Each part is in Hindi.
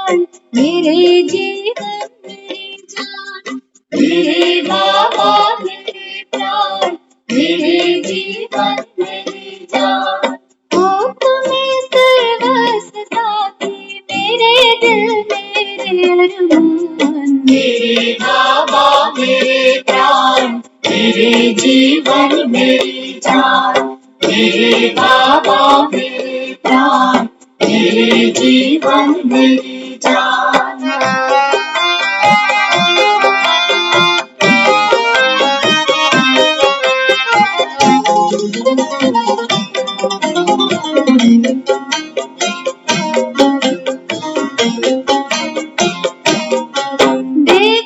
प्राण मेरे जीवन मेरी जान, मेरे बाबा मेरे प्राण मेरे जीवन मेरी जान। हो तुम्हें सर्वस्व साथी मेरे दिल मेरे अरमान, मेरे बाबा मेरे प्राण मेरे जीवन मेरी जान, मेरे बाबा मेरे प्राण मेरे जीवन मेरी जान।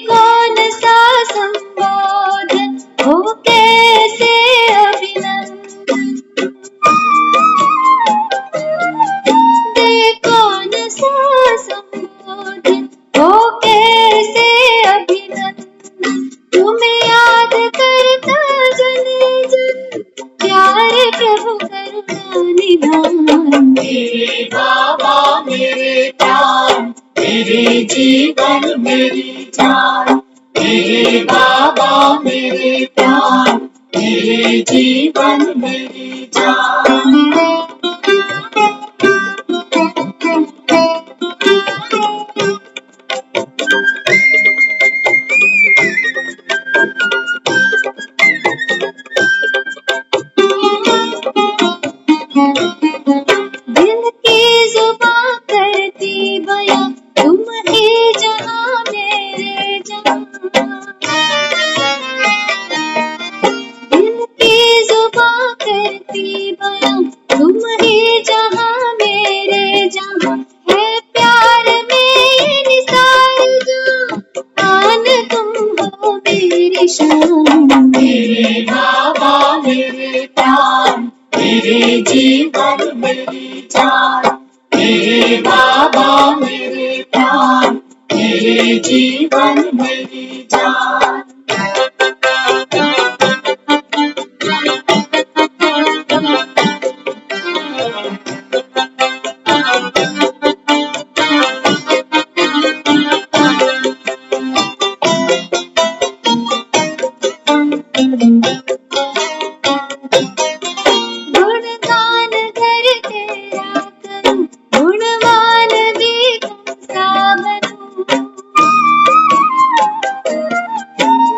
कौन सा संबोधन हो कैसे अभिनंदन, कौन सा संबोधन हो कैसे अभिनंदन, तुम्हें याद करता जन जन प्यारे प्रभु करुणा निधान, मेरे बाबा मेरे प्राण मेरे जीवन मेरी जान, मेरे बाबा मेरे प्राण मेरे जीवन मेरी जान। दिल की जुबां करती बयां तुम ही जहां मेरे जहां, दिल की जुबां करती बयां तुम ही जहां मेरे जहां, है प्यार में निसार जान तुम हो मेरी शान, मेरे बाबा मेरे प्राण मेरे जीवन मेरी जान, मेरे बाबा मेरे प्राण मेरे जीवन मेरी जान। गुणगान घर तेरा करूं, गुणवान भी तुम सा बनूं,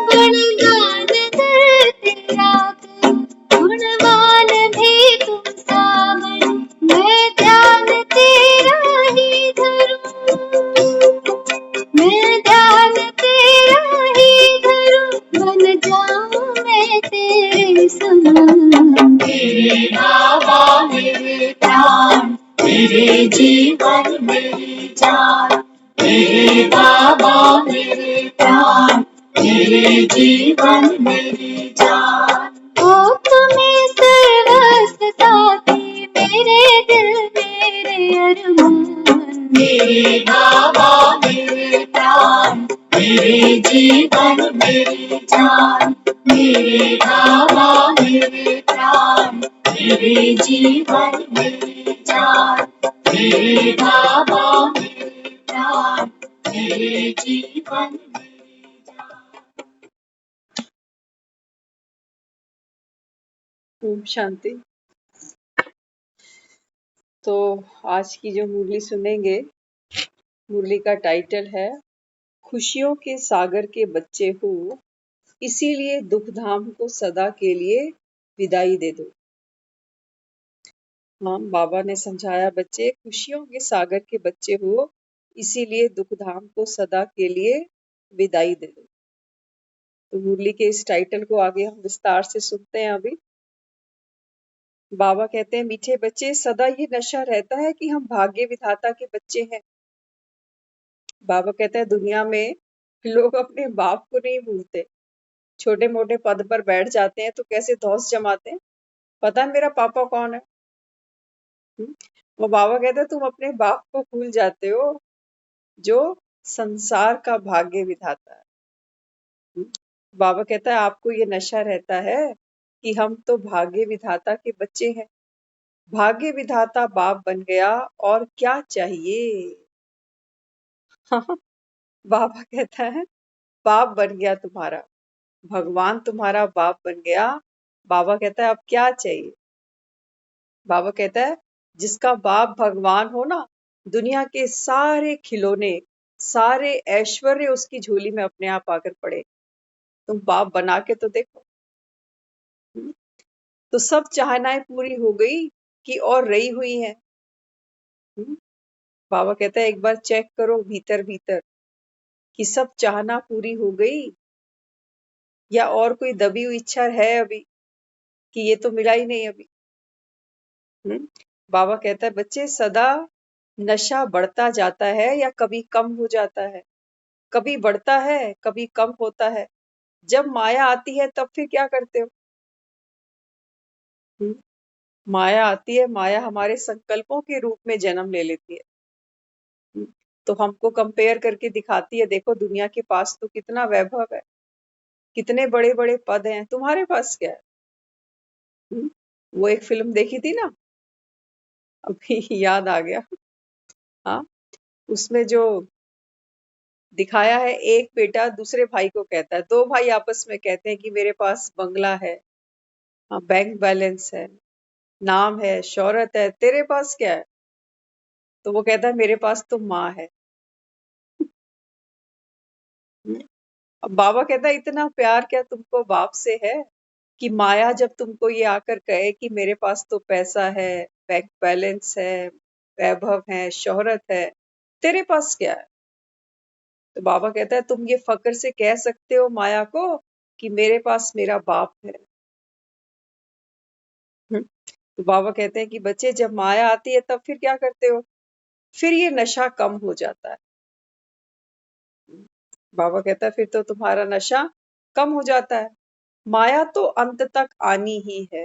गुणगान घर तेरा करूं, गुणवान भी तुम सा बनूं, मैं ध्यान तेरा ही धरूं, मैं ध्यान तेरा ही धरूं, बन जाऊं मैं तेरे समान, मेरे बाबा मेरे प्राण मेरे जीवन मेरी जान, मेरे बाबा मेरे प्राण मेरे जीवन मेरी जान। हो तुम्हें सर्वस्व साथी मेरे दिल मेरे अरमान, मेरे बाबा मेरे प्राण मेरे जीवन मेरी जान, मेरे बाबा मेरे प्राण मेरे जीवन मेरी जान, मेरे बाबा मेरे प्राण मेरे जीवन मेरी जान। ओम शांति। तो आज की जो मुरली सुनेंगे, मुरली का टाइटल है खुशियों के सागर के बच्चे हो, इसीलिए दुख धाम को सदा के लिए विदाई दे दो। हाँ, बाबा ने समझाया बच्चे खुशियों के सागर के बच्चे हो, इसीलिए दुख धाम को सदा के लिए विदाई दे दो। तो मुरली के इस टाइटल को आगे हम विस्तार से सुनते हैं। अभी बाबा कहते हैं मीठे बच्चे, सदा ये नशा रहता है कि हम भाग्य विधाता के बच्चे हैं। बाबा कहते हैं दुनिया में लोग अपने बाप को नहीं भूलते। छोटे मोटे पद पर बैठ जाते हैं तो कैसे धौंस जमाते हैं, पता है मेरा पापा कौन है। वो बाबा कहते हैं तुम अपने बाप को भूल जाते हो जो संसार का भाग्य विधाता है। बाबा कहता है आपको ये नशा रहता है कि हम तो भाग्य विधाता के बच्चे हैं। भाग्य विधाता बाप बन गया और क्या चाहिए। हाँ, बाबा कहता है बाप बन गया तुम्हारा, भगवान तुम्हारा बाप बन गया। बाबा कहता है अब क्या चाहिए? बाबा कहता है जिसका बाप भगवान हो ना, दुनिया के सारे खिलौने, सारे ऐश्वर्य उसकी झोली में अपने आप आकर पड़े। तुम बाप बना के तो देखो। हम्म, तो सब चाहनाएं पूरी हो गई कि और रही हुई है। बाबा कहता है एक बार चेक करो भीतर भीतर कि सब चाहना पूरी हो गई या और कोई दबी हुई इच्छा है अभी, कि ये तो मिला ही नहीं अभी। हम्म, बाबा कहता है बच्चे सदा नशा बढ़ता जाता है या कभी कम हो जाता है, कभी बढ़ता है कभी कम होता है। जब माया आती है तब फिर क्या करते हो? हम्म, माया आती है, माया हमारे संकल्पों के रूप में जन्म ले लेती है। हम्म, तो हमको कंपेयर करके दिखाती है देखो दुनिया के पास तो कितना वैभव है, कितने बड़े बड़े पद हैं, तुम्हारे पास क्या है? हम्म, वो एक फिल्म देखी थी ना, अभी याद आ गया। हाँ, उसमें जो दिखाया है, एक बेटा दूसरे भाई को कहता है, दो भाई आपस में कहते हैं कि मेरे पास बंगला है, हाँ, बैंक बैलेंस है, नाम है, शोहरत है, तेरे पास क्या है? तो वो कहता है मेरे पास तो माँ है। अब बाबा कहता है इतना प्यार क्या तुमको बाप से है कि माया जब तुमको ये आकर कहे कि मेरे पास तो पैसा है, बैंक बैलेंस है, वैभव है, शोहरत है, तेरे पास क्या है? तो बाबा कहता है तुम ये फक्र से कह सकते हो माया को कि मेरे पास मेरा बाप है। हम्म, तो बाबा कहते हैं कि बच्चे जब माया आती है तब फिर क्या करते हो? फिर ये नशा कम हो जाता है। बाबा कहता है फिर तो तुम्हारा नशा कम हो जाता है। माया तो अंत तक आनी ही है।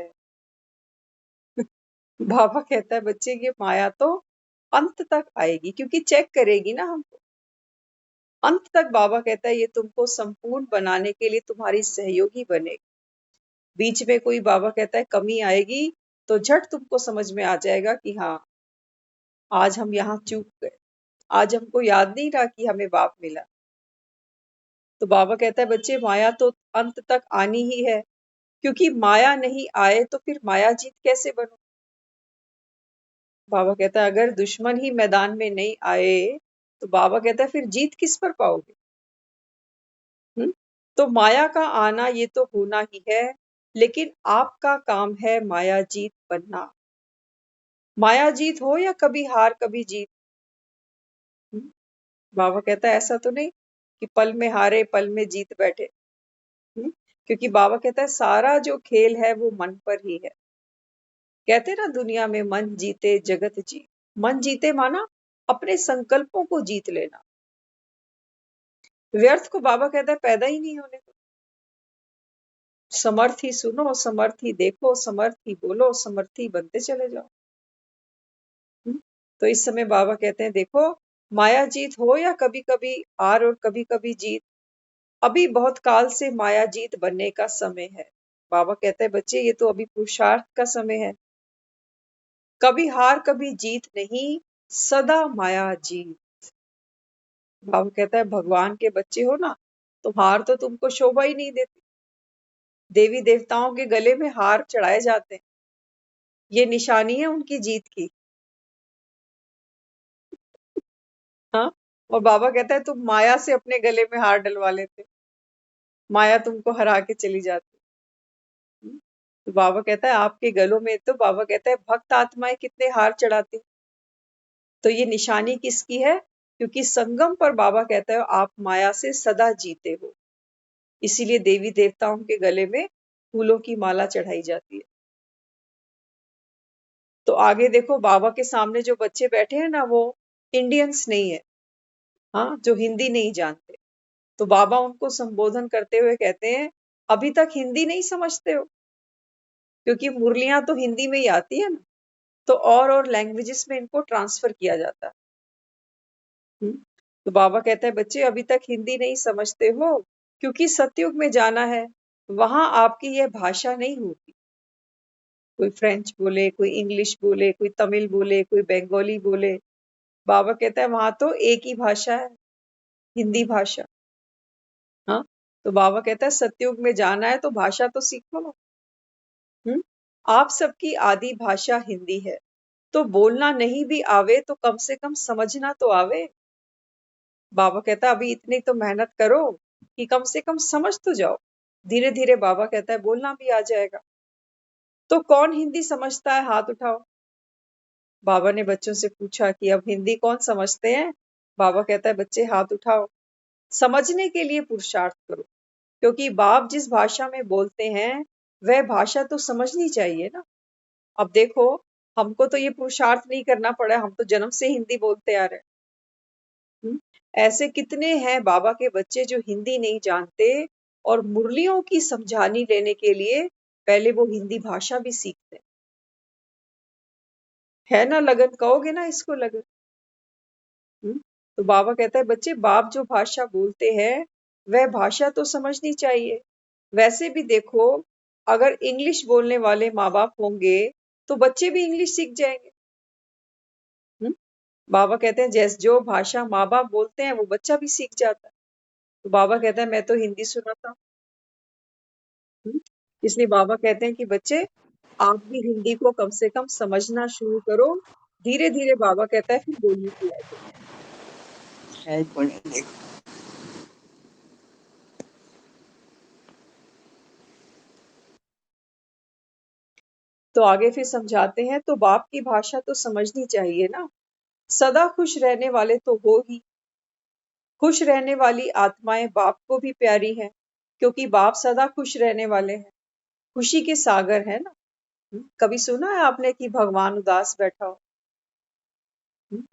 बाबा कहता है बच्चे ये माया तो अंत तक आएगी क्योंकि चेक करेगी ना हमको। अंत तक बाबा कहता है ये तुमको संपूर्ण बनाने के लिए तुम्हारी सहयोगी बनेगी। बीच में कोई बाबा कहता है कमी आएगी तो झट तुमको समझ में आ जाएगा कि हाँ आज हम यहाँ चूक गए, आज हमको याद नहीं रहा कि हमें बाप मिला। तो बाबा कहता है बच्चे माया तो अंत तक आनी ही है, क्योंकि माया नहीं आए तो फिर माया जीत कैसे बनो? बाबा कहता है अगर दुश्मन ही मैदान में नहीं आए तो बाबा कहता है फिर जीत किस पर पाओगे? हम्म? तो माया का आना ये तो होना ही है, लेकिन आपका काम है माया जीत बनना। माया जीत हो या कभी हार कभी जीत। हम्म? बाबा कहता है ऐसा तो नहीं कि पल में हारे पल में जीत बैठे। हम्म? क्योंकि बाबा कहता है सारा जो खेल है वो मन पर ही है। कहते हैं ना दुनिया में मन जीते जगत जीत। मन जीते माना अपने संकल्पों को जीत लेना। व्यर्थ को बाबा कहता है पैदा ही नहीं होने दो। समर्थ ही सुनो, समर्थ ही देखो, समर्थ ही बोलो, समर्थ ही बनते चले जाओ। हम्म? तो इस समय बाबा कहते हैं देखो माया जीत हो या कभी कभी हार और कभी कभी जीत, अभी बहुत काल से माया जीत बनने का समय है। बाबा कहते हैं बच्चे ये तो अभी पुरुषार्थ का समय है। कभी हार कभी जीत नहीं, सदा माया जीत। बाबा कहता है भगवान के बच्चे हो ना, तो हार तो तुमको शोभा ही नहीं देती। देवी देवताओं के गले में हार चढ़ाए जाते हैं, ये निशानी है उनकी जीत की। हाँ, और बाबा कहता है तुम माया से अपने गले में हार डलवा लेते, माया तुमको हरा के चली जाती। हम्म, तो बाबा कहता है आपके गलों में, तो बाबा कहता है भक्त आत्माएं कितने हार चढ़ाती, तो ये निशानी किसकी है? क्योंकि संगम पर बाबा कहता है आप माया से सदा जीते हो, इसीलिए देवी देवताओं के गले में फूलों की माला चढ़ाई जाती है। तो आगे देखो बाबा के सामने जो बच्चे बैठे हैं ना वो इंडियंस नहीं है, हाँ, जो हिंदी नहीं जानते। तो बाबा उनको संबोधन करते हुए कहते हैं अभी तक हिंदी नहीं समझते हो, क्योंकि मुरलियां तो हिंदी में ही आती है ना, तो और लैंग्वेजेस में इनको ट्रांसफर किया जाता है। हम्म, तो बाबा कहता है बच्चे अभी तक हिंदी नहीं समझते हो, क्योंकि सतयुग में जाना है, वहां आपकी यह भाषा नहीं होगी। कोई फ्रेंच बोले, कोई इंग्लिश बोले, कोई तमिल बोले, कोई बंगाली बोले, बाबा कहता है वहां तो एक ही भाषा है, हिंदी भाषा। हाँ, तो बाबा कहता है सतयुग में जाना है तो भाषा तो सीखो ना। आप सबकी आदि भाषा हिंदी है, तो बोलना नहीं भी आवे तो कम से कम समझना तो आवे। बाबा कहता है अभी इतनी तो मेहनत करो कि कम से कम समझ तो जाओ। धीरे धीरे बाबा कहता है बोलना भी आ जाएगा। तो कौन हिंदी समझता है, हाथ उठाओ। बाबा ने बच्चों से पूछा कि अब हिंदी कौन समझते हैं। बाबा कहता है बच्चे हाथ उठाओ। समझने के लिए पुरुषार्थ करो, क्योंकि बाप जिस भाषा में बोलते हैं वह भाषा तो समझनी चाहिए ना। अब देखो, हमको तो ये पुरुषार्थ नहीं करना पड़ा, हम तो जन्म से हिंदी बोलते आ रहे हैं। ऐसे कितने हैं बाबा के बच्चे जो हिंदी नहीं जानते और मुरलियों की समझानी लेने के लिए पहले वो हिंदी भाषा भी सीखते हैं। है ना लगन, कहोगे ना इसको लगन। तो बाबा कहता है बच्चे बाप जो भाषा बोलते हैं वह भाषा तो समझनी चाहिए। वैसे भी देखो, अगर इंग्लिश बोलने वाले माँ बाप होंगे तो बच्चे भी इंग्लिश सीख जाएंगे। बाबा कहते हैं जैस जो भाषा माँ बाप बोलते हैं वो बच्चा भी सीख जाता है। तो बाबा कहता है मैं तो हिंदी सुनाता हूँ। इसलिए बाबा कहते हैं कि बच्चे आप भी हिंदी को कम से कम समझना शुरू करो। धीरे धीरे बाबा कहता है फिर बोलने की आ जाए। तो आगे फिर समझाते हैं तो बाप की भाषा तो समझनी चाहिए ना। सदा खुश रहने वाले तो हो ही। खुश रहने वाली आत्माएं बाप को भी प्यारी हैं, क्योंकि बाप सदा खुश रहने वाले हैं, खुशी के सागर है ना। कभी सुना है आपने कि भगवान उदास बैठा हो।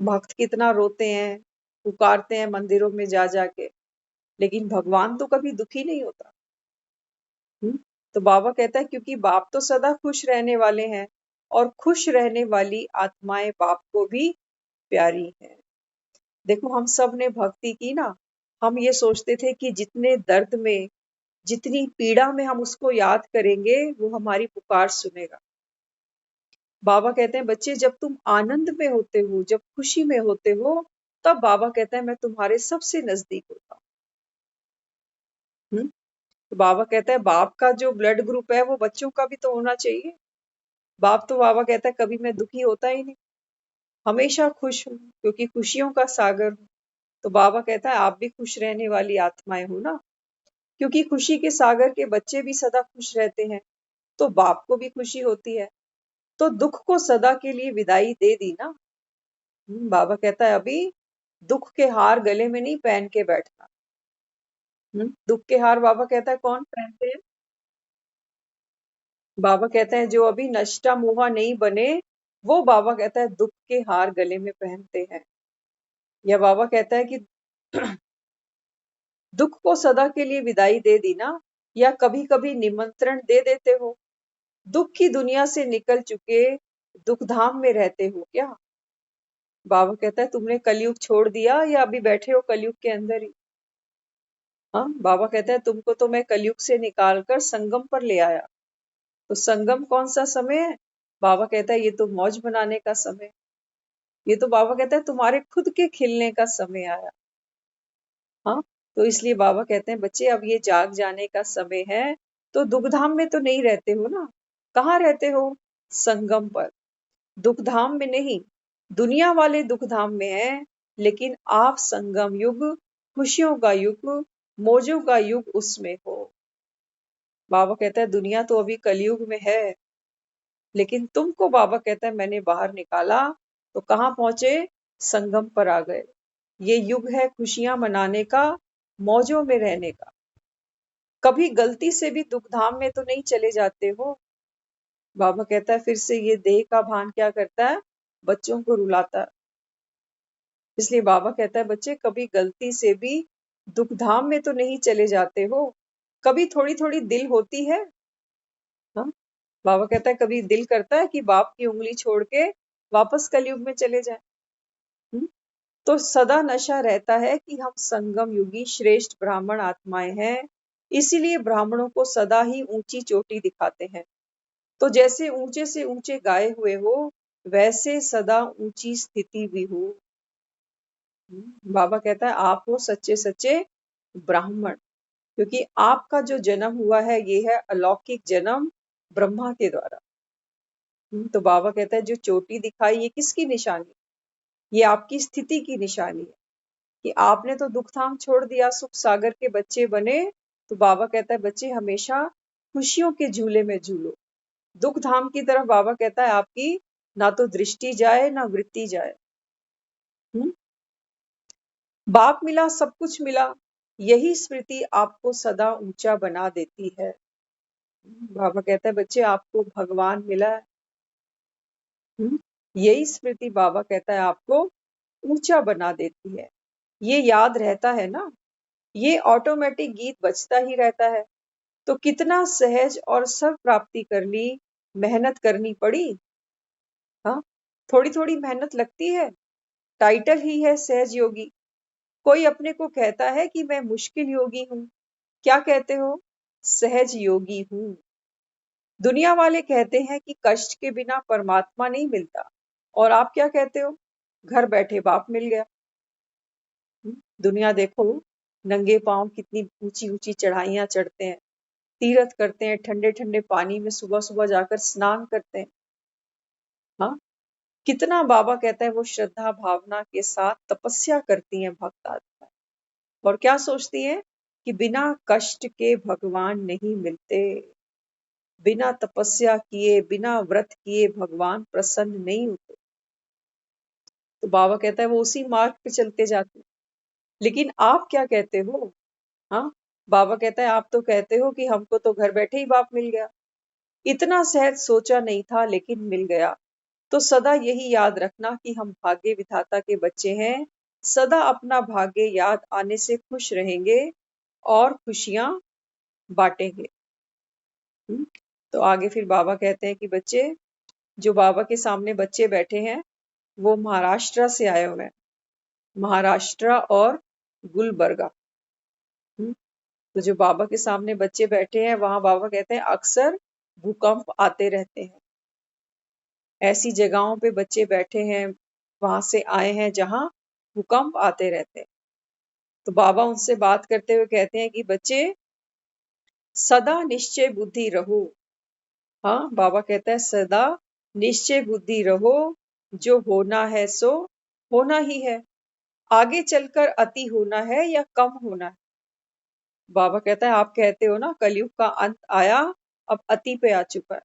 भक्त कितना रोते हैं, पुकारते हैं मंदिरों में जा जाके, लेकिन भगवान तो कभी दुखी नहीं होता। तो बाबा कहता है क्योंकि बाप तो सदा खुश रहने वाले हैं और खुश रहने वाली आत्माएं बाप को भी प्यारी है। देखो हम सब ने भक्ति की ना, हम ये सोचते थे कि जितने दर्द में, जितनी पीड़ा में हम उसको याद करेंगे वो हमारी पुकार सुनेगा। बाबा कहते हैं बच्चे जब तुम आनंद में होते हो, जब खुशी में होते हो, तब बाबा कहता है मैं तुम्हारे सबसे नजदीक होता हूँ। तो बाबा कहता है बाप का जो ब्लड ग्रुप है वो बच्चों का भी तो होना चाहिए। बाप तो बाबा कहता है कभी मैं दुखी होता ही नहीं, हमेशा खुश हूँ क्योंकि खुशियों का सागर हूँ। तो बाबा कहता है आप भी खुश रहने वाली आत्माएं हो ना, क्योंकि खुशी के सागर के बच्चे भी सदा खुश रहते हैं, तो बाप को भी खुशी होती है। तो दुख को सदा के लिए विदाई दे दी ना। बाबा कहता है अभी दुख के हार गले में नहीं पहन के बैठना। दुख के हार बाबा कहता है कौन पहनते हैं। बाबा कहते हैं जो अभी नष्टा मुहा नहीं बने, वो बाबा कहता है दुख के हार गले में पहनते हैं। या बाबा कहता है कि दुख को सदा के लिए विदाई दे दी ना, या कभी कभी निमंत्रण दे देते हो। दुख की दुनिया से निकल चुके दुख धाम में रहते हो क्या। बाबा कहता है तुमने कलयुग छोड़ दिया या अभी बैठे हो कलयुग के अंदर ही। हाँ, बाबा कहता है तुमको तो मैं कलयुग से निकाल कर संगम पर ले आया। तो संगम कौन सा समय है। बाबा कहता है ये तो मौज बनाने का समय। ये तो बाबा कहता है तुम्हारे खुद के खिलने का समय आया। हाँ, तो इसलिए बाबा कहते हैं बच्चे अब ये जाग जाने का समय है। तो दुखधाम में तो नहीं रहते हो ना, कहाँ रहते हो, संगम पर। दुखधाम में नहीं, दुनिया वाले दुखधाम में है, लेकिन आप संगम युग, खुशियों का युग, मौजों का युग उसमें हो। बाबा कहता है दुनिया तो अभी कलयुग में है, लेकिन तुमको बाबा कहता है मैंने बाहर निकाला तो कहाँ पहुंचे, संगम पर आ गए। ये युग है खुशियां मनाने का, मौजों में रहने का। कभी गलती से भी दुखधाम में तो नहीं चले जाते हो। बाबा कहता है फिर से ये देह का भान क्या करता है, बच्चों को रुलाता है। इसलिए बाबा कहता है बच्चे कभी गलती से भी दुखधाम में तो नहीं चले जाते हो। कभी थोड़ी थोड़ी दिल होती है। हाँ, बाबा कहता है कभी दिल करता है कि बाप की उंगली छोड़ के वापस कलयुग में चले जाए। तो सदा नशा रहता है कि हम संगम युगी श्रेष्ठ ब्राह्मण आत्माएं हैं, इसीलिए ब्राह्मणों को सदा ही ऊंची चोटी दिखाते हैं। तो जैसे ऊंचे से ऊंचे गाए हुए हो, वैसे सदा ऊंची स्थिति भी हो। बाबा कहता है आप हो सच्चे सच्चे ब्राह्मण, क्योंकि आपका जो जन्म हुआ है ये है अलौकिक जन्म ब्रह्मा के द्वारा। तो बाबा कहता है जो चोटी दिखाई ये किसकी निशानी? ये आपकी स्थिति की निशानी है कि आपने तो दुख धाम छोड़ दिया, सुख सागर के बच्चे बने। तो बाबा कहता है बच्चे हमेशा खुशियों के झूले में झूलो। दुख धाम की तरफ बाबा कहता है आपकी ना तो दृष्टि जाए ना वृत्ति जाए। हम्म? बाप मिला सब कुछ मिला, यही स्मृति आपको सदा ऊंचा बना देती है। बाबा कहता है बच्चे आपको भगवान मिला है। यही स्मृति बाबा कहता है आपको ऊंचा बना देती है। ये याद रहता है ना, ये ऑटोमेटिक गीत बजता ही रहता है। तो कितना सहज और सब प्राप्ति कर ली, मेहनत करनी पड़ी। हाँ, थोड़ी थोड़ी मेहनत लगती है, टाइटल ही है सहज योगी। कोई अपने को कहता है कि मैं मुश्किल योगी हूँ, क्या कहते हो? सहज योगी हूँ। दुनिया वाले कहते हैं कि कष्ट के बिना परमात्मा नहीं मिलता, और आप क्या कहते हो? घर बैठे बाप मिल गया। दुनिया देखो, नंगे पांव कितनी ऊंची ऊंची चढ़ाइयां चढ़ते हैं, तीर्थ करते हैं, ठंडे ठंडे पानी में सुबह सुबह जाकर स्नान करते हैं। हाँ, कितना बाबा कहता है वो श्रद्धा भावना के साथ तपस्या करती हैं भक्त आत्मा, और क्या सोचती हैं कि बिना कष्ट के भगवान नहीं मिलते, बिना तपस्या किए बिना व्रत किए भगवान प्रसन्न नहीं होते। तो बाबा कहता है वो उसी मार्ग पे चलते जाते हैं। लेकिन आप क्या कहते हो? हाँ, बाबा कहता है आप तो कहते हो कि हमको तो घर बैठे ही बाप मिल गया, इतना सहज सोचा नहीं था लेकिन मिल गया। तो सदा यही याद रखना कि हम भाग्य विधाता के बच्चे हैं, सदा अपना भाग्य याद आने से खुश रहेंगे और खुशियां बांटेंगे। तो आगे फिर बाबा कहते हैं कि बच्चे, जो बाबा के सामने बच्चे बैठे हैं वो महाराष्ट्र से आए हुए हैं, महाराष्ट्र और गुलबर्गा। तो जो बाबा के सामने बच्चे बैठे हैं वहां बाबा कहते हैं अक्सर भूकंप आते रहते हैं। ऐसी जगहों पे बच्चे बैठे हैं, वहां से आए हैं जहां भूकंप आते रहते हैं। तो बाबा उनसे बात करते हुए कहते हैं कि बच्चे सदा निश्चय बुद्धि रहो। हाँ, बाबा कहता है सदा निश्चय बुद्धि रहो, जो होना है सो होना ही है, आगे चलकर अति होना है या कम होना है। बाबा कहता है आप कहते हो ना कलयुग का अंत आया, अब अति पे आ चुका है।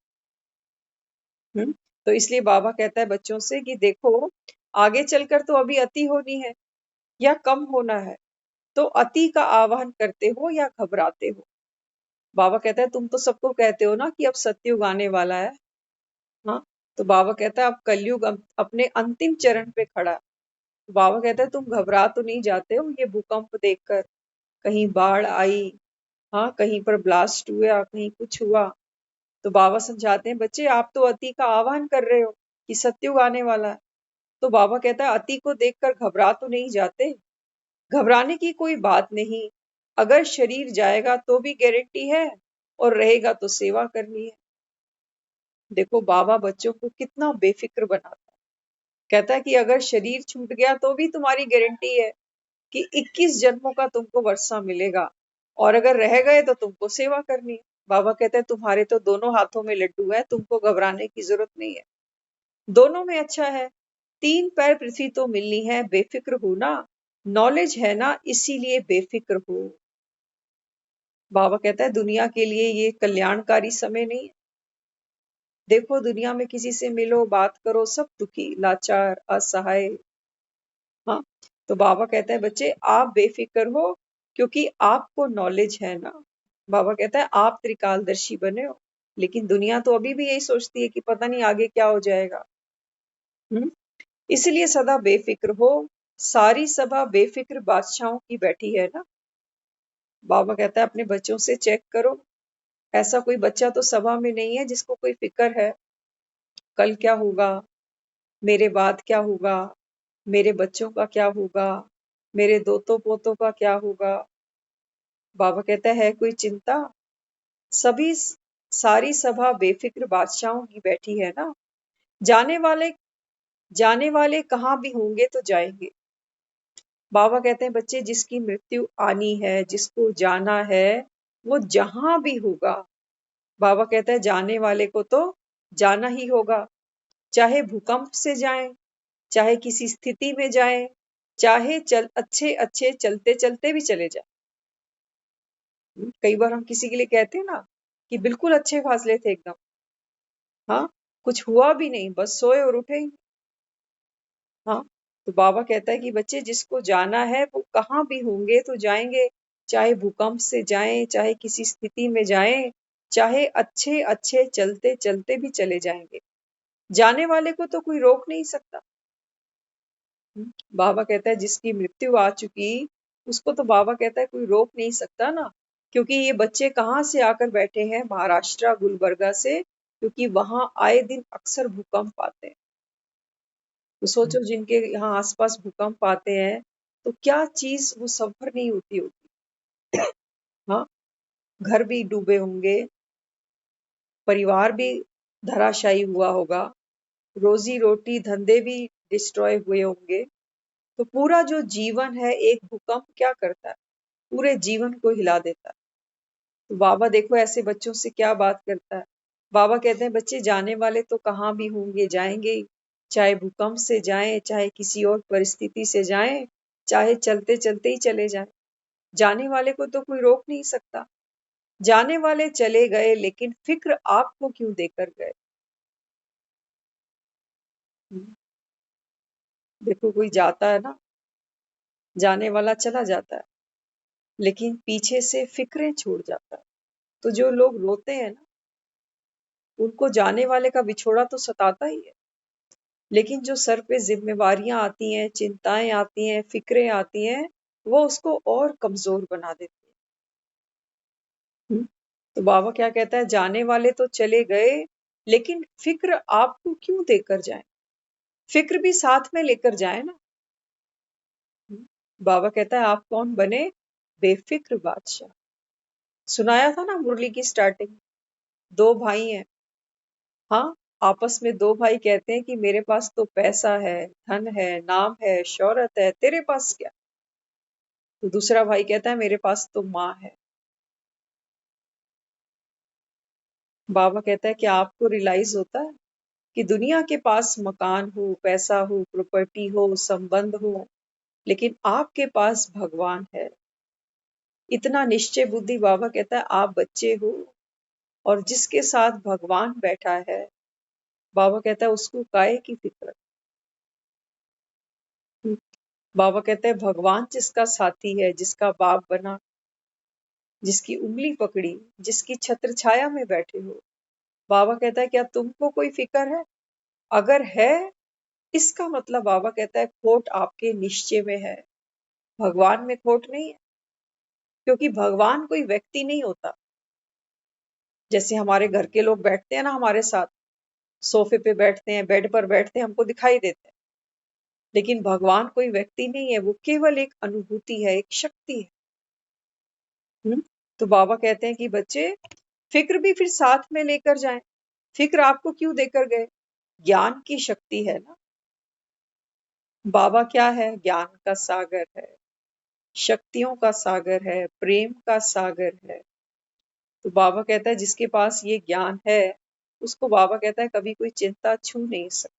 तो इसलिए बाबा कहता है बच्चों से कि देखो, आगे चलकर तो अभी अति होनी है या कम होना है, तो अति का आवाहन करते हो या घबराते हो? बाबा कहता है तुम तो सबको कहते हो ना कि अब सत्युग आने वाला है। हाँ, तो बाबा कहता है अब कलयुग अपने अंतिम चरण पे खड़ा है। तो बाबा कहता है तुम घबरा तो नहीं जाते हो ये भूकंप देखकर, कहीं बाढ़ आई, हाँ कहीं पर ब्लास्ट हुआ, कहीं कुछ हुआ। तो बाबा समझाते हैं बच्चे आप तो अति का आह्वान कर रहे हो कि सत्युग आने वाला है। तो बाबा कहता है अति को देखकर घबरा तो नहीं जाते, घबराने की कोई बात नहीं, अगर शरीर जाएगा तो भी गारंटी है और रहेगा तो सेवा करनी है। देखो बाबा बच्चों को कितना बेफिक्र बनाता है, कहता है कि अगर शरीर छूट गया तो भी तुम्हारी गारंटी है कि 21 जन्मों का तुमको वर्षा मिलेगा, और अगर रह गए तो तुमको सेवा करनी है। बाबा कहते हैं तुम्हारे तो दोनों हाथों में लड्डू है, तुमको घबराने की जरूरत नहीं है, दोनों में अच्छा है। 3 पैर पृथ्वी तो मिलनी है, बेफिक्र हो ना, नॉलेज है ना इसीलिए बेफिक्र हो। बाबा कहता है दुनिया के लिए ये कल्याणकारी समय नहीं है। देखो दुनिया में किसी से मिलो बात करो सब दुखी लाचार असहाय। हाँ, तो बाबा कहता है बच्चे आप बेफिक्र हो क्योंकि आपको नॉलेज है ना। बाबा कहता है आप त्रिकालदर्शी बने हो, लेकिन दुनिया तो अभी भी यही सोचती है कि पता नहीं आगे क्या हो जाएगा। इसलिए सदा बेफिक्र हो, सारी सभा बेफिक्र बादशाहों की बैठी है ना। बाबा कहता है अपने बच्चों से चेक करो, ऐसा कोई बच्चा तो सभा में नहीं है जिसको कोई फिक्र है कल क्या होगा, मेरे बाद क्या होगा, मेरे बच्चों का क्या होगा, मेरे दोतों पोतों का क्या होगा। बाबा कहता है कोई चिंता, सभी सारी सभा बेफिक्र बादशाहों की बैठी है ना। जाने वाले कहाँ भी होंगे तो जाएंगे, बाबा कहते हैं बच्चे जिसकी मृत्यु आनी है, जिसको जाना है, वो जहां भी होगा, बाबा कहता है जाने वाले को तो जाना ही होगा। चाहे भूकंप से जाए, चाहे किसी स्थिति में जाए, चाहे अच्छे अच्छे चलते चलते भी चले जाए। कई बार हम किसी के लिए कहते हैं ना कि बिल्कुल अच्छे फासले थे एकदम, हाँ, कुछ हुआ भी नहीं, बस सोए और उठे ही। हाँ, तो बाबा कहता है कि बच्चे जिसको जाना है वो कहाँ भी होंगे तो जाएंगे, चाहे भूकंप से जाएं, चाहे किसी स्थिति में जाएं, चाहे अच्छे अच्छे चलते चलते भी चले जाएंगे। जाने वाले को तो कोई रोक नहीं सकता। बाबा कहता है जिसकी मृत्यु आ चुकी, उसको तो बाबा कहता है कोई रोक नहीं सकता ना, क्योंकि ये बच्चे कहाँ से आकर बैठे हैं, महाराष्ट्र गुलबर्गा से, क्योंकि वहां आए दिन अक्सर भूकंप आते हैं। तो सोचो जिनके यहाँ आसपास भूकंप आते हैं तो क्या चीज वो सफर नहीं होती होगी। हाँ, घर भी डूबे होंगे, परिवार भी धराशायी हुआ होगा, रोजी रोटी धंधे भी डिस्ट्रॉय हुए होंगे। तो पूरा जो जीवन है, एक भूकंप क्या करता है, पूरे जीवन को हिला देता है। तो बाबा देखो ऐसे बच्चों से क्या बात करता है। बाबा कहते हैं बच्चे जाने वाले तो कहाँ भी होंगे, जाएंगे ही। चाहे भूकंप से जाएं, चाहे किसी और परिस्थिति से जाएं, चाहे चलते चलते ही चले जाएं, जाने वाले को तो कोई रोक नहीं सकता। जाने वाले चले गए, लेकिन फिक्र आपको क्यों देकर गए। हम्म, देखो कोई जाता है ना, जाने वाला चला जाता है, लेकिन पीछे से फिक्रें छोड़ जाता है। तो जो लोग रोते हैं ना, उनको जाने वाले का विछोड़ा तो सताता ही है, लेकिन जो सर पे जिम्मेवारियां आती हैं, चिंताएं आती हैं, फिक्रें आती हैं, वो उसको और कमजोर बना देती हैं। तो बाबा क्या कहता है, जाने वाले तो चले गए, लेकिन फिक्र आपको क्यों देकर जाए, फिक्र भी साथ में लेकर जाए ना। बाबा कहता है आप कौन बने, बेफिक्र बादशाह। सुनाया था ना मुरली की स्टार्टिंग, दो भाई हैं, हाँ, आपस में दो भाई कहते हैं कि मेरे पास तो पैसा है, धन है, नाम है, शोहरत है, तेरे पास क्या। तो दूसरा भाई कहता है मेरे पास तो माँ है। बाबा कहता है कि आपको रियलाइज होता है कि दुनिया के पास मकान हो, पैसा हो, प्रॉपर्टी हो, संबंध हो, लेकिन आपके पास भगवान है। इतना निश्चय बुद्धि, बाबा कहता है आप बच्चे हो, और जिसके साथ भगवान बैठा है, बाबा कहता है उसको काहे की फिक्र। बाबा कहते हैं भगवान जिसका साथी है, जिसका बाप बना, जिसकी उंगली पकड़ी, जिसकी छत्र छाया में बैठे हो, बाबा कहता है क्या तुमको कोई फिक्र है। अगर है, इसका मतलब बाबा कहता है खोट आपके निश्चय में है, भगवान में खोट नहीं है। क्योंकि भगवान कोई व्यक्ति नहीं होता। जैसे हमारे घर के लोग बैठते हैं ना हमारे साथ, सोफे पे बैठते हैं, बेड पर बैठते हैं, हमको दिखाई देते हैं, लेकिन भगवान कोई व्यक्ति नहीं है, वो केवल एक अनुभूति है, एक शक्ति है। तो बाबा कहते हैं कि बच्चे फिक्र भी फिर साथ में लेकर जाएं। फिक्र आपको क्यों देकर गए, ज्ञान की शक्ति है ना। बाबा क्या है, ज्ञान का सागर है, शक्तियों का सागर है, प्रेम का सागर है। तो बाबा कहता है जिसके पास ये ज्ञान है, उसको बाबा कहता है कभी कोई चिंता छू नहीं सकती।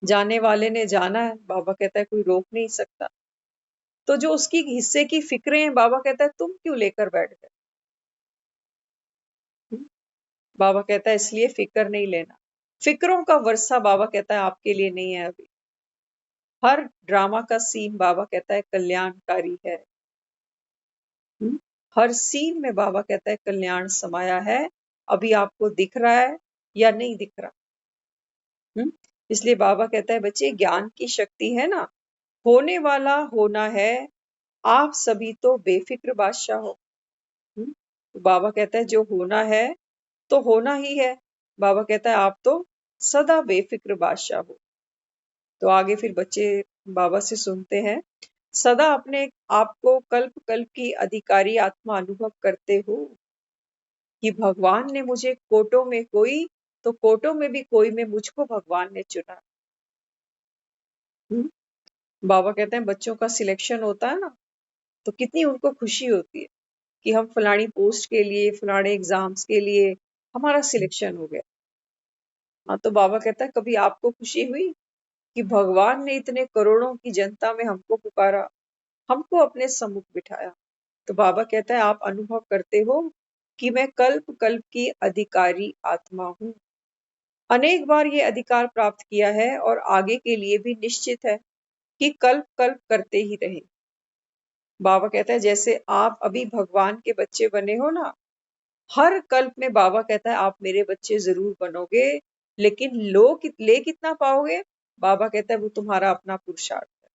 जाने वाले ने जाना है, बाबा कहता है कोई रोक नहीं सकता। तो जो उसकी हिस्से की फिक्रें हैं, बाबा कहता है तुम क्यों लेकर बैठ गए। बाबा कहता है इसलिए फिक्र नहीं लेना। फिक्रों का वर्षा बाबा कहता है आपके लिए नहीं है अभी। हर ड्रामा का सीन बाबा कहता है कल्याणकारी है। हर सीन में बाबा कहता है कल्याण समाया है। अभी आपको दिख रहा है या नहीं दिख रहा। इसलिए बाबा कहता है बच्चे ज्ञान की शक्ति है ना, होने वाला होना है, आप सभी तो बेफिक्र बादशाह हो। तो बाबा कहता है जो होना है तो होना ही है। बाबा कहता है आप तो सदा बेफिक्र बादशाह हो। तो आगे फिर बच्चे बाबा से सुनते हैं, सदा अपने आप को कल्प कल्प की अधिकारी आत्मा अनुभव करते हो कि भगवान ने मुझे कोटों में कोई, तो कोटों में भी कोई में मुझको भगवान ने चुना। बाबा कहते हैं बच्चों का सिलेक्शन होता है ना, तो कितनी उनको खुशी होती है कि हम फलानी पोस्ट के लिए, फलाने एग्जाम्स के लिए हमारा सिलेक्शन हो गया। हाँ, तो बाबा कहता है कभी आपको खुशी हुई कि भगवान ने इतने करोड़ों की जनता में हमको पुकारा, हमको अपने सम्मुख बिठाया। तो बाबा कहता है आप अनुभव करते हो कि मैं कल्प कल्प की अधिकारी आत्मा हूँ, अनेक बार ये अधिकार प्राप्त किया है और आगे के लिए भी निश्चित है कि कल्प कल्प करते ही रहे। बाबा कहता है जैसे आप अभी भगवान के बच्चे बने हो ना, हर कल्प में बाबा कहता है आप मेरे बच्चे जरूर बनोगे, लेकिन ले कितना पाओगे? बाबा कहता है वो तुम्हारा अपना पुरुषार्थ है।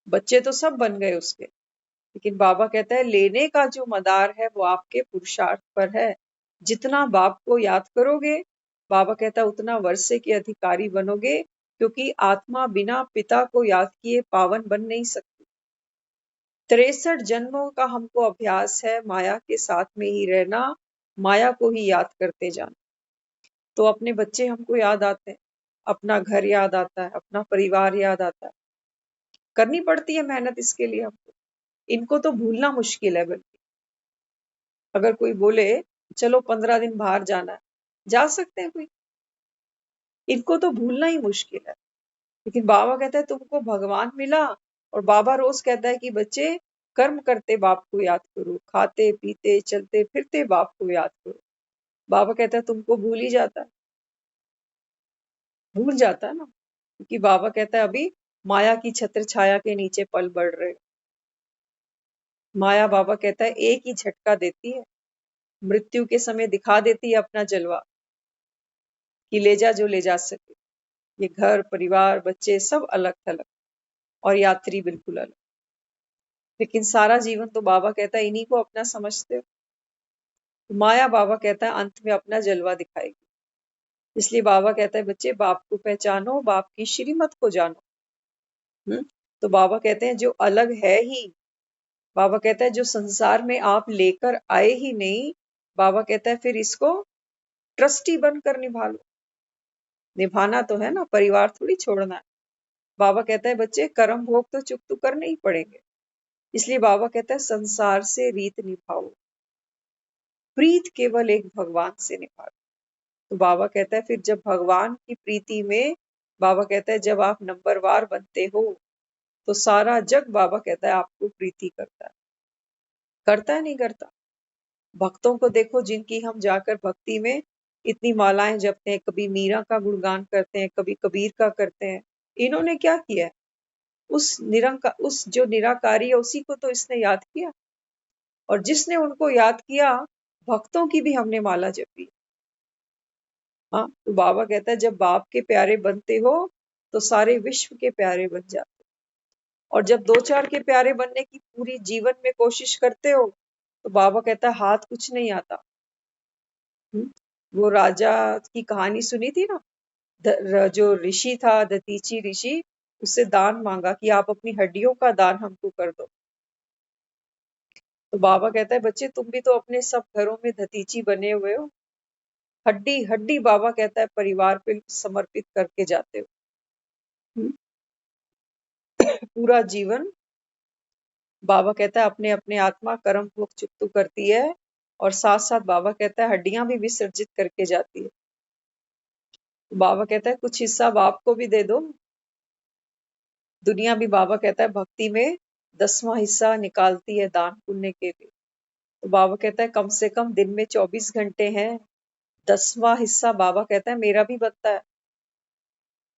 बच्चे तो सब बन गए उसके, लेकिन बाबा कहता है लेने का जो मदार है वो आपके पुरुषार्थ पर है। जितना बाप को याद करोगे, बाबा कहता है उतना वर्षे के अधिकारी बनोगे, क्योंकि आत्मा बिना पिता को याद किए पावन बन नहीं सकती। 63 जन्मों का हमको अभ्यास है माया के साथ में ही रहना, माया को ही याद करते जाना। तो अपने बच्चे हमको याद आते हैं, अपना घर याद आता है, अपना परिवार याद आता है। करनी पड़ती है मेहनत इसके लिए हमको। इनको तो भूलना मुश्किल है, बल्कि अगर कोई बोले चलो 15 दिन बाहर जाना है, जा सकते हैं कोई, इनको तो भूलना ही मुश्किल है। लेकिन बाबा कहता है तुमको भगवान मिला, और बाबा रोज कहता है कि बच्चे कर्म करते बाप को याद करो, खाते पीते चलते फिरते बाप को याद करो। बाबा कहता है तुमको भूल जाता है ना, क्योंकि बाबा कहता है अभी माया की छत्र छाया के नीचे पल बढ़ रहे। माया बाबा कहता है एक ही झटका देती है, मृत्यु के समय दिखा देती है अपना जलवा कि ले जा जो ले जा सके। ये घर परिवार बच्चे सब अलग थलग, और यात्री बिल्कुल अलग। लेकिन सारा जीवन तो बाबा कहता है इन्हीं को अपना समझते हो। तो माया बाबा कहता है अंत में अपना जलवा दिखाएगी। इसलिए बाबा कहता है बच्चे बाप को पहचानो, बाप की श्रीमत को जानो। तो बाबा कहते हैं जो अलग है ही, बाबा कहता है जो संसार में आप लेकर आए ही नहीं, बाबा कहता है फिर इसको ट्रस्टी बनकर निभा लो। निभाना तो है ना, परिवार थोड़ी छोड़ना है। बाबा कहता है बच्चे कर्म भोग तो चुप तो करने ही पड़ेंगे। इसलिए बाबा कहता है संसार से रीत निभाओ, प्रीत केवल एक भगवान से निभाओ। तो बाबा कहता है फिर जब भगवान की प्रीति में, बाबा कहता है जब आप नंबरवार बनते हो, तो सारा जग बाबा कहता है आपको प्रीति करता है नहीं करता। भक्तों को देखो जिनकी हम जाकर भक्ति में इतनी मालाएं जपते हैं, कभी मीरा का गुणगान करते हैं, कभी कबीर का करते हैं। इन्होंने क्या किया? उस जो निराकारी है उसी को तो इसने याद किया, और जिसने उनको याद किया, भक्तों की भी हमने माला जपी। हाँ, तो बाबा कहता है जब बाप के प्यारे बनते हो तो सारे विश्व के प्यारे बन जाते हो। और जब 2-4 के प्यारे बनने की पूरी जीवन में कोशिश करते हो, तो बाबा कहता है हाथ कुछ नहीं आता। वो राजा की कहानी सुनी थी ना, जो ऋषि था दतीची ऋषि, उससे दान मांगा कि आप अपनी हड्डियों का दान हमको कर दो। तो बाबा कहता है बच्चे तुम भी तो अपने सब घरों में दतीची बने हुए हो, हड्डी हड्डी बाबा कहता है परिवार पे समर्पित करके जाते हो। पूरा जीवन बाबा कहता है अपने अपने आत्मा कर्म भोग चुप्तू करती है, और साथ साथ बाबा कहता है हड्डियां भी विसर्जित करके जाती है। बाबा कहता है कुछ हिस्सा बाप को भी दे दो। दुनिया भी बाबा कहता है भक्ति में 10वां हिस्सा निकालती है दान पुण्य के लिए। तो बाबा कहता है कम से कम दिन में 24 घंटे हैं, 10वां हिस्सा बाबा कहता है मेरा भी बनता है।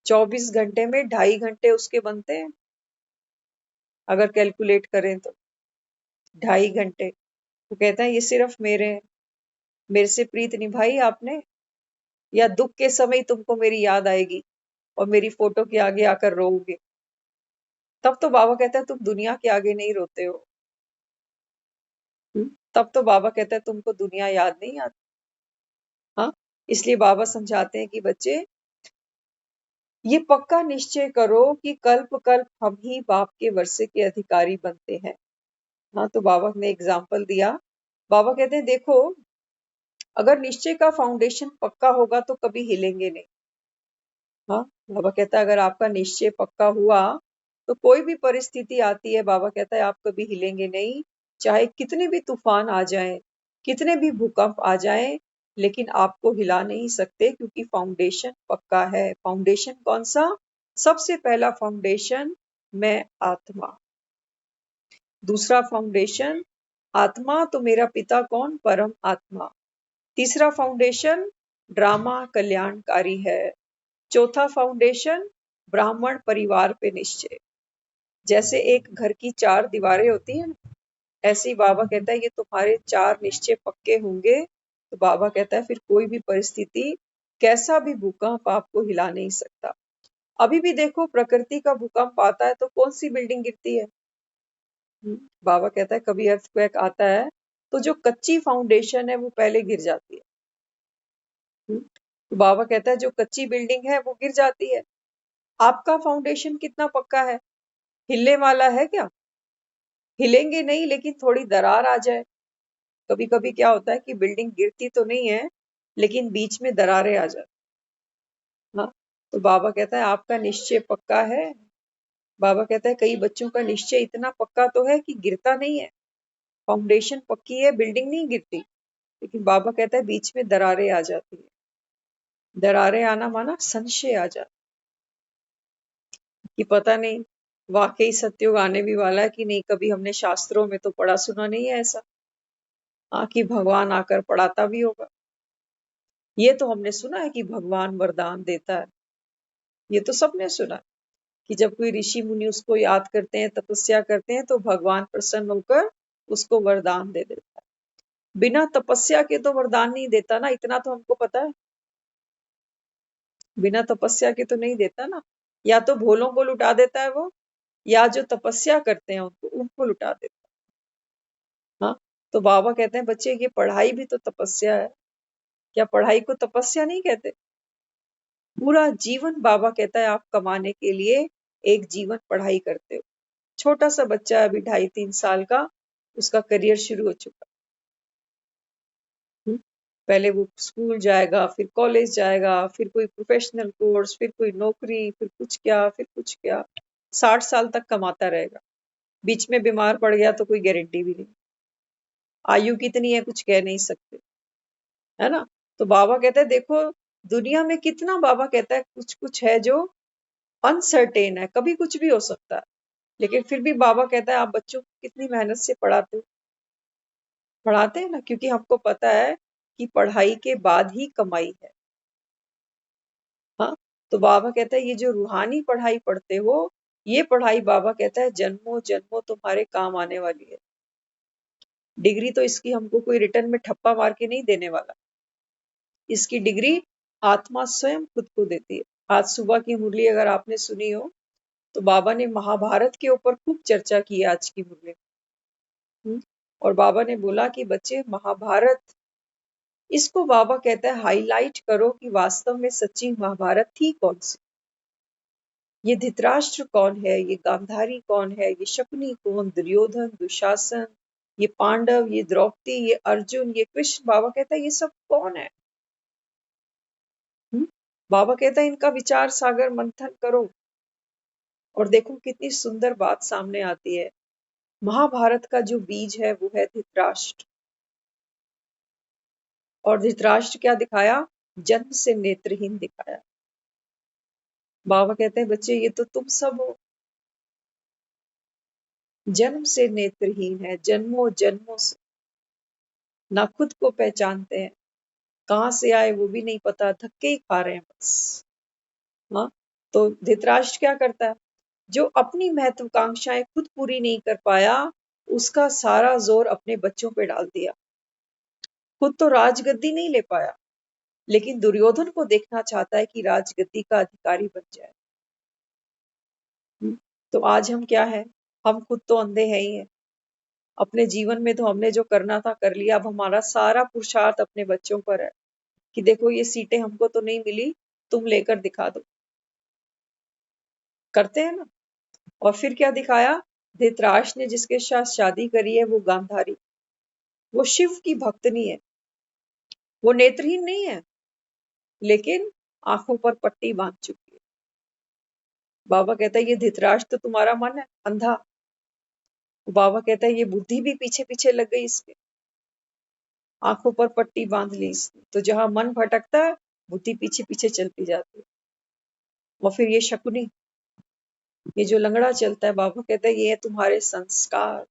24 घंटे में 2.5 घंटे उसके बनते हैं, अगर कैलकुलेट करें तो 2.5 घंटे। तो कहता है ये सिर्फ मेरे से प्रीत निभाई आपने, या दुख के समय तुमको मेरी याद आएगी और मेरी फोटो के आगे आकर रोओगे? तब तो बाबा कहता है तुम दुनिया के आगे नहीं रोते हो। तब तो बाबा कहता है तुमको दुनिया याद नहीं आती। हाँ, इसलिए बाबा समझाते हैं कि बच्चे ये पक्का निश्चय करो कि कल्प कल्प हम ही बाप के वर्षे के अधिकारी बनते हैं। हाँ, तो बाबा ने एग्जाम्पल दिया। बाबा कहते हैं देखो, अगर निश्चय का फाउंडेशन पक्का होगा तो कभी हिलेंगे नहीं। हाँ, बाबा कहता है अगर आपका निश्चय पक्का हुआ तो कोई भी परिस्थिति आती है, बाबा कहता है आप कभी हिलेंगे नहीं, चाहे कितने भी तूफान आ जाएं, कितने भी भूकंप आ जाएं, लेकिन आपको हिला नहीं सकते क्योंकि फाउंडेशन पक्का है। फाउंडेशन कौन सा? सबसे पहला फाउंडेशन मैं आत्मा, दूसरा फाउंडेशन आत्मा तो मेरा पिता कौन? परम आत्मा। तीसरा फाउंडेशन ड्रामा कल्याणकारी है। चौथा फाउंडेशन ब्राह्मण परिवार पे निश्चय। जैसे एक घर की 4 दीवारें होती हैं ना, ऐसे ही बाबा कहता है ये तुम्हारे 4 निश्चय पक्के होंगे तो बाबा कहता है फिर कोई भी परिस्थिति, कैसा भी भूकंप आपको हिला नहीं सकता। अभी भी देखो प्रकृति का भूकंप आता है तो कौन सी बिल्डिंग गिरती है? बाबा कहता है कभी अर्थक्वेक आता है तो जो कच्ची फाउंडेशन है वो पहले गिर जाती है। तो बाबा कहता है जो कच्ची बिल्डिंग है वो गिर जाती है। आपका फाउंडेशन कितना पक्का है? हिलने वाला है क्या? हिलेंगे नहीं, लेकिन थोड़ी दरार आ जाए। कभी कभी क्या होता है कि बिल्डिंग गिरती तो नहीं है लेकिन बीच में दरारें आ जाती। हाँ, तो बाबा कहता है आपका निश्चय पक्का है। बाबा कहता है कई बच्चों का निश्चय इतना पक्का तो है कि गिरता नहीं है, फाउंडेशन पक्की है, बिल्डिंग नहीं गिरती, लेकिन बाबा कहता है बीच में दरारें आ जाती है। दरारें आना माना संशय आ जाता कि पता नहीं वाकई सत्युग आने भी वाला है कि नहीं। कभी हमने शास्त्रों में तो पढ़ा सुना नहीं है ऐसा, हाँ, कि भगवान आकर पढ़ाता भी होगा। ये तो हमने सुना है कि भगवान वरदान देता है, ये तो सबने सुना है कि जब कोई ऋषि मुनि उसको याद करते हैं, तपस्या करते हैं, तो भगवान प्रसन्न होकर उसको वरदान दे देता है। बिना तपस्या के तो वरदान नहीं देता ना, इतना तो हमको पता है। बिना तपस्या के तो नहीं देता ना, या तो भोलों को लुटा देता है वो, या जो तपस्या करते हैं उनको लुटा देता है। हाँ, तो बाबा कहते हैं बच्चे ये पढ़ाई भी तो तपस्या है, क्या पढ़ाई को तपस्या नहीं कहते? पूरा जीवन बाबा कहता है आप कमाने के लिए एक जीवन पढ़ाई करते हो। छोटा सा बच्चा अभी 2.5-3 साल का, उसका करियर शुरू हो चुका। पहले वो स्कूल जाएगा, फिर कॉलेज जाएगा, फिर कोई प्रोफेशनल कोर्स, फिर कोई नौकरी, फिर कुछ क्या, फिर कुछ क्या, 60 साल तक कमाता रहेगा। बीच में बीमार पड़ गया तो कोई गारंटी भी नहीं, आयु कितनी है कुछ कह नहीं सकते, है ना। तो बाबा कहता है देखो दुनिया में कितना, बाबा कहता है कुछ कुछ है जो अनसर्टेन है, कभी कुछ भी हो सकता है, लेकिन फिर भी बाबा कहता है आप बच्चों को कितनी मेहनत से पढ़ाते हो। पढ़ाते हैं ना, क्योंकि हमको पता है कि पढ़ाई के बाद ही कमाई है। हाँ, तो बाबा कहता है ये जो रूहानी पढ़ाई पढ़ते हो, ये पढ़ाई बाबा कहता है जन्मों जन्मों तुम्हारे काम आने वाली है। डिग्री तो इसकी हमको कोई रिटर्न में ठप्पा मार के नहीं देने वाला, इसकी डिग्री आत्मा स्वयं खुद को देती है। आज सुबह की मुरली अगर आपने सुनी हो तो बाबा ने महाभारत के ऊपर खूब चर्चा की है आज की मुरली में। और बाबा ने बोला कि बच्चे महाभारत, इसको बाबा कहता है हाईलाइट करो कि वास्तव में सच्ची महाभारत थी कौन सी। ये धृतराष्ट्र कौन है, ये गांधारी कौन है, ये शकुनी कौन, दुर्योधन, दुशासन, ये पांडव, ये द्रौपदी, ये अर्जुन, ये कृष्ण, बाबा कहता है ये सब कौन है। बाबा कहता है इनका विचार सागर मंथन करो और देखो कितनी सुंदर बात सामने आती है। महाभारत का जो बीज है वो है धृतराष्ट्र, और धृतराष्ट्र क्या दिखाया? जन्म से नेत्रहीन दिखाया। बाबा कहते हैं बच्चे ये तो तुम सब हो, जन्म से नेत्रहीन है, जन्मों जन्मों से ना खुद को पहचानते हैं, कहाँ से आए वो भी नहीं पता, धक्के ही खा रहे हैं बस। हाँ, तो धृतराष्ट्र क्या करता है? जो अपनी महत्वाकांक्षाएं खुद पूरी नहीं कर पाया, उसका सारा जोर अपने बच्चों पे डाल दिया। खुद तो राजगद्दी नहीं ले पाया, लेकिन दुर्योधन को देखना चाहता है कि राजगद्दी का अधिकारी बन जाए। तो आज हम क्या है? हम खुद तो अंधे हैं ही हैं। अपने जीवन में तो हमने जो करना था कर लिया, अब हमारा सारा पुरुषार्थ अपने बच्चों पर है कि देखो ये सीटें हमको तो नहीं मिली, तुम लेकर दिखा दो। करते हैं ना। और फिर क्या दिखाया? धृतराष्ट्र ने जिसके साथ शादी करी है वो गांधारी, वो शिव की भक्तनी है, वो नेत्रहीन नहीं है, लेकिन आंखों पर पट्टी बांध चुकी है। बाबा कहता है ये धृतराष्ट्र तो तुम्हारा मन है अंधा। बाबा कहता है ये बुद्धि भी पीछे पीछे लग गई इसके, आंखों पर पट्टी बांध ली इसने, तो जहां मन भटकता है बुद्धि पीछे पीछे चलती जाती है। और फिर ये शकुनी, ये जो लंगड़ा चलता है, बाबा कहता है ये है तुम्हारे संस्कार।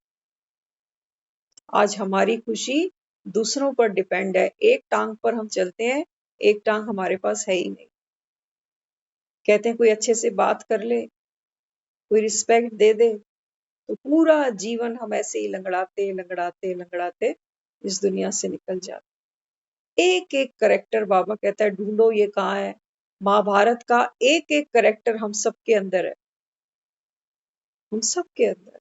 आज हमारी खुशी दूसरों पर डिपेंड है, एक टांग पर हम चलते हैं, एक टांग हमारे पास है ही नहीं। कहते हैं कोई अच्छे से बात कर ले, कोई रिस्पेक्ट दे दे, तो पूरा जीवन हम ऐसे ही लंगड़ाते लंगड़ाते लंगड़ाते इस दुनिया से निकल जाते। एक एक करेक्टर बाबा कहता है ढूंढो ये कहाँ है। महाभारत का एक एक करेक्टर हम सबके अंदर है, हम सबके अंदर।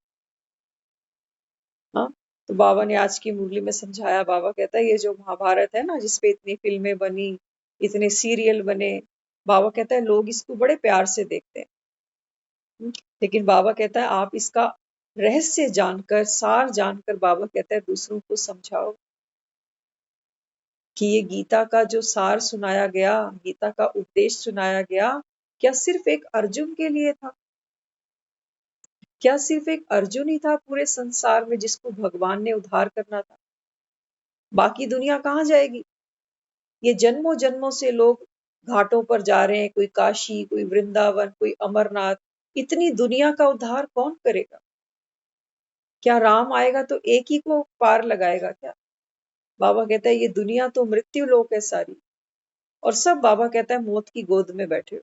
हाँ, तो बाबा ने आज की मुरली में समझाया। बाबा कहता है ये जो महाभारत है ना, जिसपे इतनी फिल्में बनी, इतने सीरियल बने, बाबा कहता है लोग इसको बड़े प्यार से देखते हैं। लेकिन बाबा कहता है आप इसका रहस्य जानकर, सार जानकर, बाबा कहता है दूसरों को समझाओ कि ये गीता का जो सार सुनाया गया, गीता का उपदेश सुनाया गया, क्या सिर्फ एक अर्जुन के लिए था? क्या सिर्फ एक अर्जुन ही था पूरे संसार में जिसको भगवान ने उद्धार करना था? बाकी दुनिया कहाँ जाएगी? ये जन्मों जन्मों से लोग घाटों पर जा रहे हैं, कोई काशी, कोई वृंदावन, कोई अमरनाथ। इतनी दुनिया का उद्धार कौन करेगा? क्या राम आएगा तो एक ही को पार लगाएगा क्या? बाबा कहता है ये दुनिया तो मृत्यु लोक है सारी, और सब बाबा कहता है मौत की गोद में बैठे हो।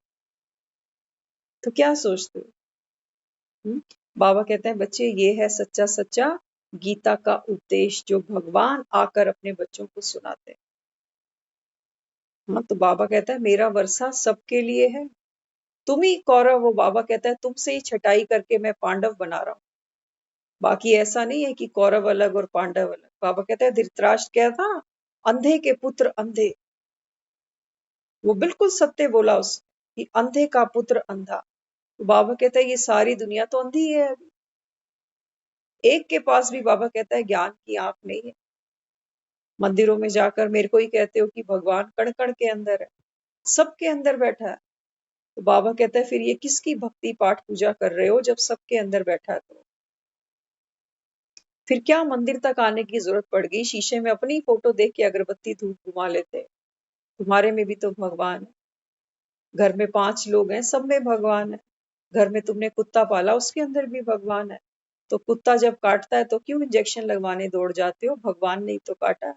तो क्या सोचते हो? बाबा कहते हैं बच्चे ये है सच्चा सच्चा गीता का उपदेश जो भगवान आकर अपने बच्चों को सुनाते हैं। हाँ, तो बाबा कहता है मेरा वर्षा सबके लिए है, तुम ही कौरव हो। बाबा कहता है तुमसे ही छटाई करके मैं पांडव बना रहा हूँ। बाकी ऐसा नहीं है कि कौरव अलग और पांडव अलग। बाबा कहता है धृतराष्ट्र क्या था ना, अंधे के पुत्र अंधे, वो बिल्कुल सत्य बोला उस कि अंधे का पुत्र अंधा। तो बाबा कहता है ये सारी दुनिया तो अंधी है अभी। एक के पास भी बाबा कहता है ज्ञान की आंख नहीं है। मंदिरों में जाकर मेरे को ही कहते हो कि भगवान कण कण के अंदर है, सबके अंदर बैठा है। तो बाबा कहता है फिर ये किसकी भक्ति पाठ पूजा कर रहे हो जब सबके अंदर बैठा है? तो फिर क्या मंदिर तक आने की जरूरत पड़ गई? शीशे में अपनी फोटो देख के अगरबत्ती धूप घुमा लेते। तुम्हारे में भी तो भगवान है। घर में 5 लोग हैं, सब में भगवान है। घर में तुमने कुत्ता पाला, उसके अंदर भी भगवान है। तो कुत्ता जब काटता है तो क्यों इंजेक्शन लगवाने दौड़ जाते हो? भगवान ने ही तो काटा है।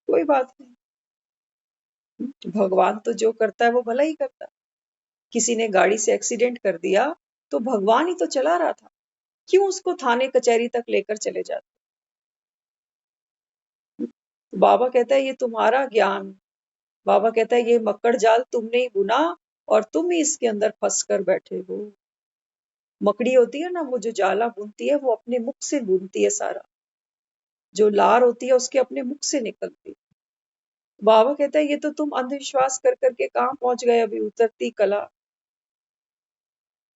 कोई बात नहीं, भगवान तो जो करता है वो भला ही करता है। किसी ने गाड़ी से एक्सीडेंट कर दिया तो भगवान ही तो चला रहा था, क्यों उसको थाने कचहरी तक लेकर चले जाते? बाबा कहता है ये तुम्हारा ज्ञान, बाबा कहता है ये मक्कड़ जाल तुमने ही बुना और तुम ही इसके अंदर फंस कर बैठे हो। मकड़ी होती है ना, वो जो जाला बुनती है वो अपने मुख से बुनती है सारा, जो लार होती है उसके अपने मुख से निकलती है। बाबा कहता है ये तो तुम अंधविश्वास कर करके कहाँ पहुंच गए? अभी उतरती कला।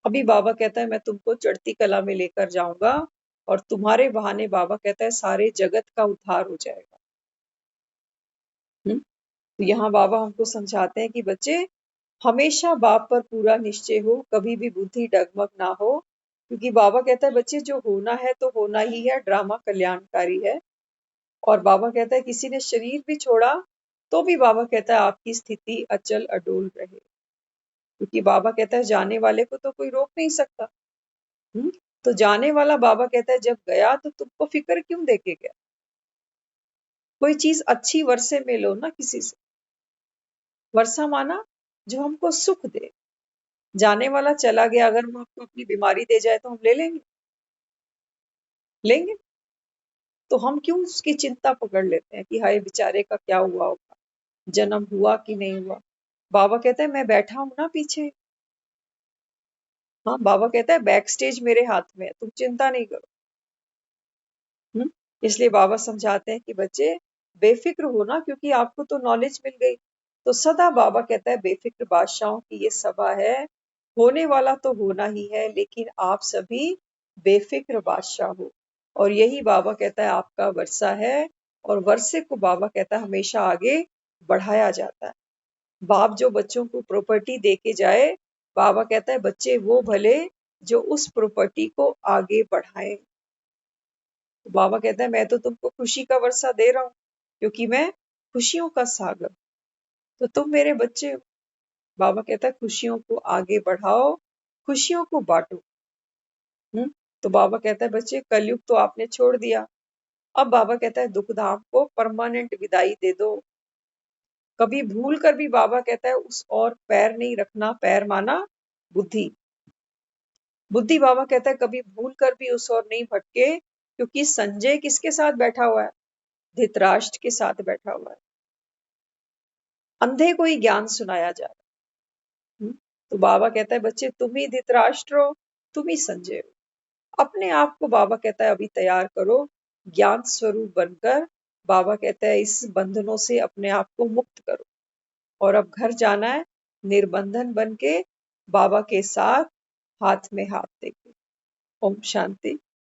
अभी बाबा कहता है मैं तुमको चढ़ती कला में लेकर जाऊंगा, और तुम्हारे बहाने बाबा कहता है सारे जगत का उद्धार हो जाएगा। तो यहाँ बाबा हमको समझाते हैं कि बच्चे हमेशा बाप पर पूरा निश्चय हो, कभी भी बुद्धि डगमग ना हो, क्योंकि बाबा कहता है बच्चे जो होना है तो होना ही है, ड्रामा कल्याणकारी है। और बाबा कहता है किसी ने शरीर भी छोड़ा तो भी बाबा कहता है आपकी स्थिति अचल अडोल रहे, क्योंकि बाबा कहता है जाने वाले को तो कोई रोक नहीं सकता। तो जाने वाला बाबा कहता है जब गया तो तुमको फिक्र क्यों देके गया? कोई चीज अच्छी वर्षे में लो ना किसी से। वर्षा माना जो हमको सुख दे। जाने वाला चला गया, अगर वो आपको अपनी बीमारी दे जाए तो हम ले लेंगे? लेंगे? तो हम क्यों उसकी चिंता पकड़ लेते हैं कि हाय बेचारे का क्या हुआ होगा, जन्म हुआ कि नहीं हुआ? बाबा कहता है मैं बैठा हूं ना पीछे। हाँ, बाबा कहता है बैक स्टेज मेरे हाथ में है, तुम चिंता नहीं करो। इसलिए बाबा समझाते हैं कि बच्चे बेफिक्र हो ना, क्योंकि आपको तो नॉलेज मिल गई। तो सदा बाबा कहता है बेफिक्र बादशाहों की ये सभा है, होने वाला तो होना ही है, लेकिन आप सभी बेफिक्र बादशाह हो। और यही बाबा कहता है आपका वर्षा है, और वर्षे को बाबा कहता है हमेशा आगे बढ़ाया जाता है। बाप जो बच्चों को प्रॉपर्टी दे के जाए बाबा कहता है बच्चे वो भले जो उस प्रॉपर्टी को आगे बढ़ाएं। तो बाबा कहता है मैं तो तुमको खुशी का वर्षा दे रहा हूं क्योंकि मैं खुशियों का सागर, तो तुम मेरे बच्चे हो। बाबा कहता है खुशियों को आगे बढ़ाओ, खुशियों को बांटो। तो बाबा कहता है बच्चे कलयुग तो आपने छोड़ दिया, अब बाबा कहता है दुख धाम को परमानेंट विदाई दे दो। कभी भूल कर भी बाबा कहता है उस और पैर नहीं रखना, पैर माना बुद्धि। बुद्धि बाबा कहता है कभी भूल कर भी उस और नहीं भटके, क्योंकि संजय किसके साथ बैठा हुआ है? धृतराष्ट्र के साथ बैठा हुआ है। अंधे को ही ज्ञान सुनाया जा रहा है। तो बाबा कहता है बच्चे तुम ही धृतराष्ट्र हो, तुम ही संजय हो। अपने आप को बाबा कहता है अभी तैयार करो ज्ञान स्वरूप बनकर। बाबा कहता है इस बंधनों से अपने आप को मुक्त करो और अब घर जाना है निर्बंधन बन के बाबा के साथ हाथ में हाथ देके। ओम शांति।